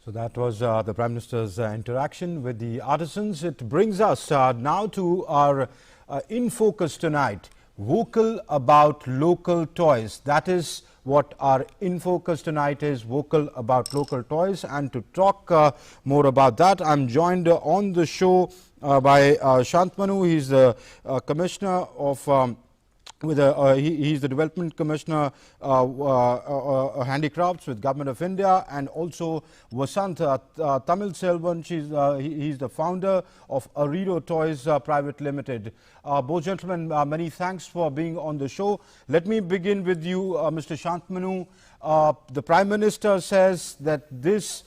So that was the Prime Minister's interaction with the artisans. It brings us now to our In Focus tonight, vocal about local toys. That is what our In Focus tonight is, vocal about local toys. And to talk more about that, I'm joined on the show by Shantanu. He's the Commissioner of he's the Development Commissioner Handicrafts with Government of India, and also Vasant Tamil Selvan. He's the founder of Arido Toys Private Limited. Both gentlemen, many thanks for being on the show. Let me begin with you, Mr. Shantanu. The Prime Minister says that this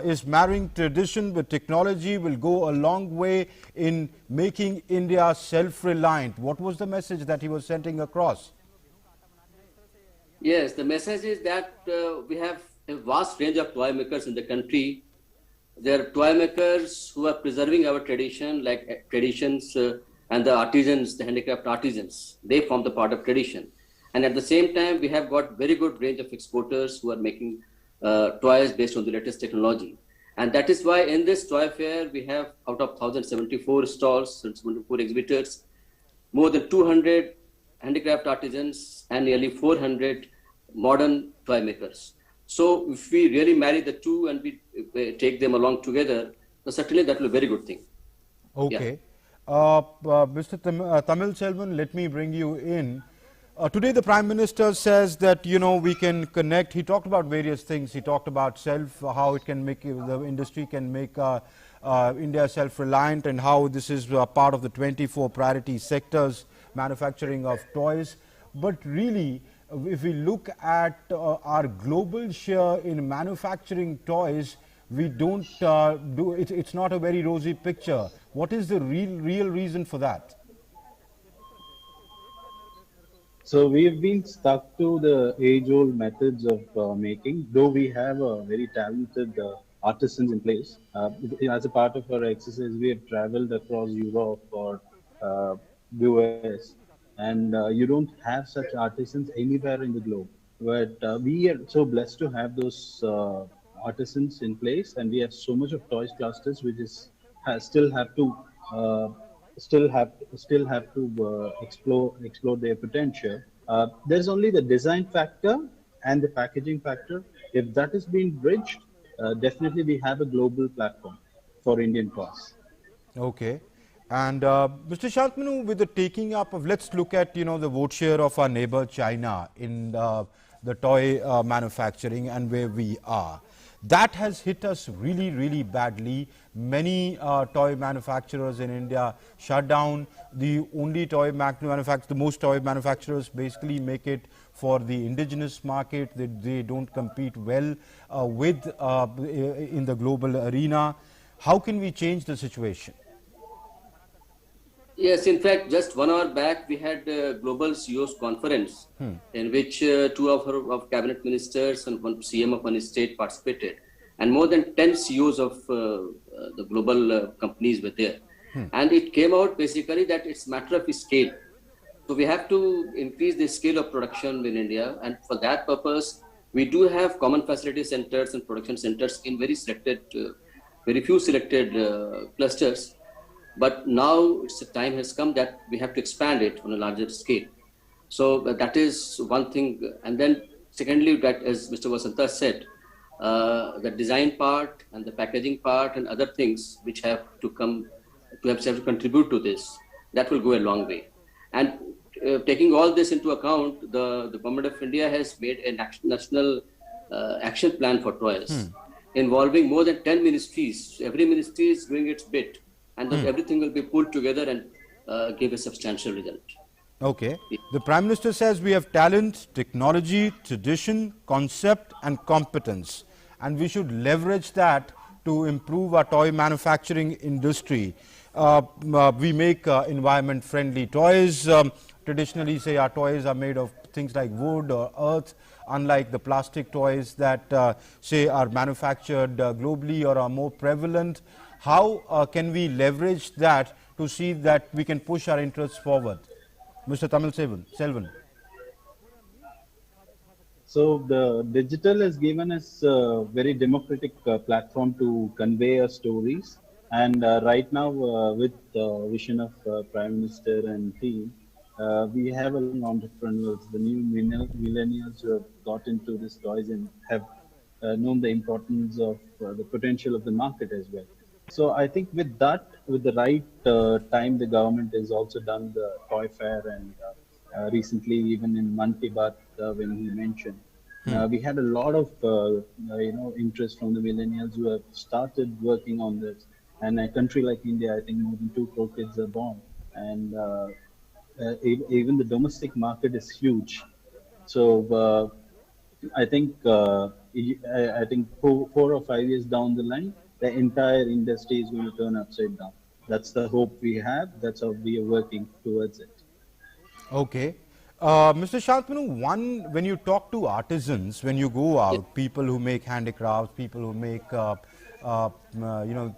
is marrying tradition with technology, will go a long way in making India self-reliant. What was the message that he was sending across? Yes, the message is that we have a vast range of toy makers in the country. There are toy makers who are preserving our tradition, like traditions, and the artisans, the handicraft artisans. They form the part of tradition. And at the same time, we have got very good range of exporters who are making toys based on the latest technology. And that is why in this toy fair, we have out of 1,074 stalls, 74 exhibitors, more than 200 handicraft artisans and nearly 400 modern toy makers. So if we really marry the two and we take them along together, then certainly that will be a very good thing. Okay. Yeah. Mr. Tamil Selvan, let me bring you in. Today, the Prime Minister says that, we can connect. He talked about various things. He talked about how it can make, the industry can make India self-reliant, and how this is part of the 24 priority sectors, manufacturing of toys. But really, if we look at our global share in manufacturing toys, we don't it's not a very rosy picture. What is the real reason for that? So we've been stuck to the age-old methods of making, though we have very talented artisans in place. As a part of our exercise, we have traveled across Europe or US, and you don't have such artisans anywhere in the globe. But we are so blessed to have those artisans in place, and we have so much of toys clusters, which is still have to explore their potential. There's only the design factor and the packaging factor. If that is being bridged, definitely we have a global platform for Indian toys. Okay. And Mr. Shantanu, with the taking up of, let's look at, the vote share of our neighbor China in the toy manufacturing and where we are. That has hit us really, really badly. Many toy manufacturers in India shut down. The only toy manufacturers, the most toy manufacturers basically make it for the indigenous market. They don't compete well in the global arena. How can we change the situation? Yes, in fact, just 1 hour back, we had a global CEOs conference in which two of our cabinet ministers and one CM of one state participated, and more than 10 CEOs of the global companies were there. And it came out basically that it's a matter of scale. So we have to increase the scale of production in India, and for that purpose, we do have common facility centers and production centers in very few selected clusters. But now the time has come that we have to expand it on a larger scale. So that is one thing. And then secondly, that as Mr. Vasanta said, the design part and the packaging part and other things which have to contribute to this, that will go a long way. And taking all this into account, the Government of India has made a national action plan for toys involving more than 10 ministries. Every ministry is doing its bit. And everything will be pulled together and give a substantial result. Okay. The Prime Minister says we have talent, technology, tradition, concept and competence. And we should leverage that to improve our toy manufacturing industry. We make environment-friendly toys. Traditionally, say, our toys are made of things like wood or earth, unlike the plastic toys that, say, are manufactured globally or are more prevalent. How can we leverage that to see that we can push our interests forward? Mr. Tamil Selvan. So the digital has given us a very democratic platform to convey our stories. And right now, with the vision of Prime Minister and team, we have a lot of entrepreneurs, the new millennials who have got into these toys and have known the importance of the potential of the market as well. So I think with that, with the right time, the government has also done the toy fair, and recently even in Man Ki Baat, when he mentioned, we had a lot of interest from the millennials who have started working on this. And a country like India, I think more than 2 crore kids are born, and even the domestic market is huge. So I think I think 4 or 5 years down the line, the entire industry is going to turn upside down. That's the hope we have. That's how we are working towards it. Okay. Mr. Shantanu, one, when you talk to artisans, when you go out, people who make handicrafts, people who make,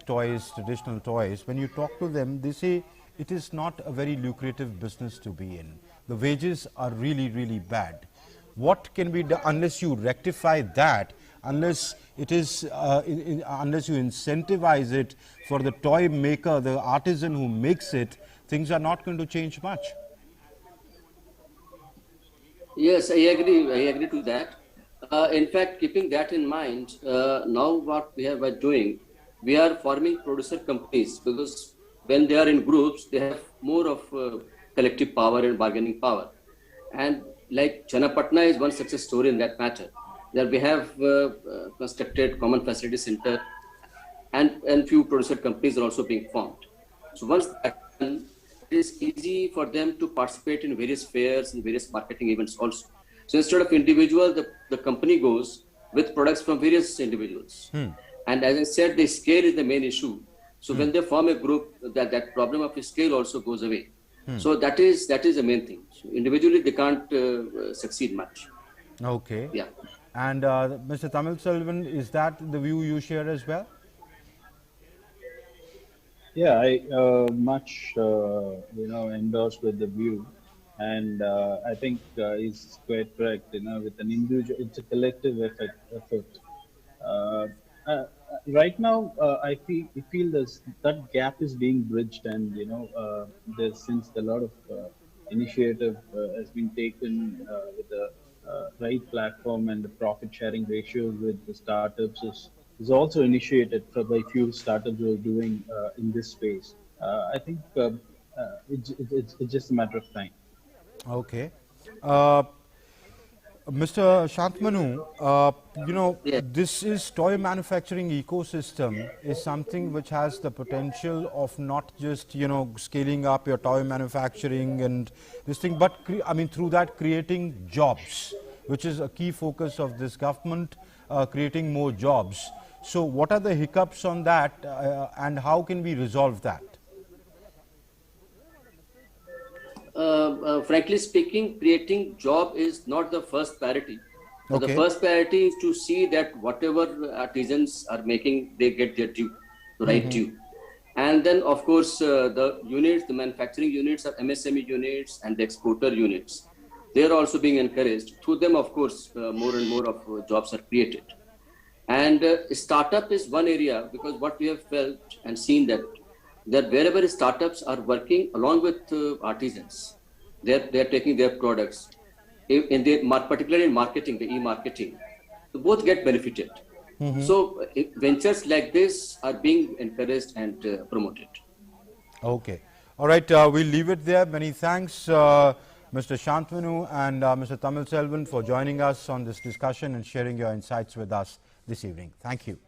toys, traditional toys, when you talk to them, they say it is not a very lucrative business to be in. The wages are really, really bad. What can be done unless you rectify that, unless it is, unless you incentivize it for the toy maker, the artisan who makes it, things are not going to change much. Yes, I agree. I agree to that. In fact, keeping that in mind, now what we are doing, we are forming producer companies, because when they are in groups, they have more of collective power and bargaining power. And like Channapatna is one success story in that matter. That we have constructed common facility center, and few producer companies are also being formed. So once that done, it is easy for them to participate in various fairs and various marketing events also. So instead of individual, the company goes with products from various individuals. And as I said, the scale is the main issue. So when they form a group, that problem of scale also goes away. So that is the main thing. So individually, they can't succeed much. Okay. Yeah. And Mr. Tamil Selvan, is that the view you share as well? Yeah, I much endorse with the view, and I think he's quite correct. With an individual, it's a collective effort. Uh, uh, right now, I feel that gap is being bridged, and there's since a lot of initiative has been taken with the right platform, and the profit sharing ratios with the startups is also initiated by few startups who are doing in this space. I think it's just a matter of time. Okay. Mr. Shantmanu, Yeah. this is toy manufacturing ecosystem is something which has the potential of not just, scaling up your toy manufacturing and this thing, but through that creating jobs, which is a key focus of this government, creating more jobs. So what are the hiccups on that and how can we resolve that? Frankly speaking, creating job is not the first priority. So Okay. the first priority is to see that whatever artisans are making, they get their due, the right due. And then, of course, the units, the manufacturing units are MSME units and the exporter units. They are also being encouraged. Through them, of course, more and more of jobs are created. And startup is one area, because what we have felt and seen that wherever startups are working along with artisans, they're taking their products, particularly in marketing, the e-marketing, so both get benefited. So ventures like this are being encouraged and promoted. Okay. All right. We'll leave it there. Many thanks, Mr. Shantmanu and Mr. Tamil Selvan, for joining us on this discussion and sharing your insights with us this evening. Thank you.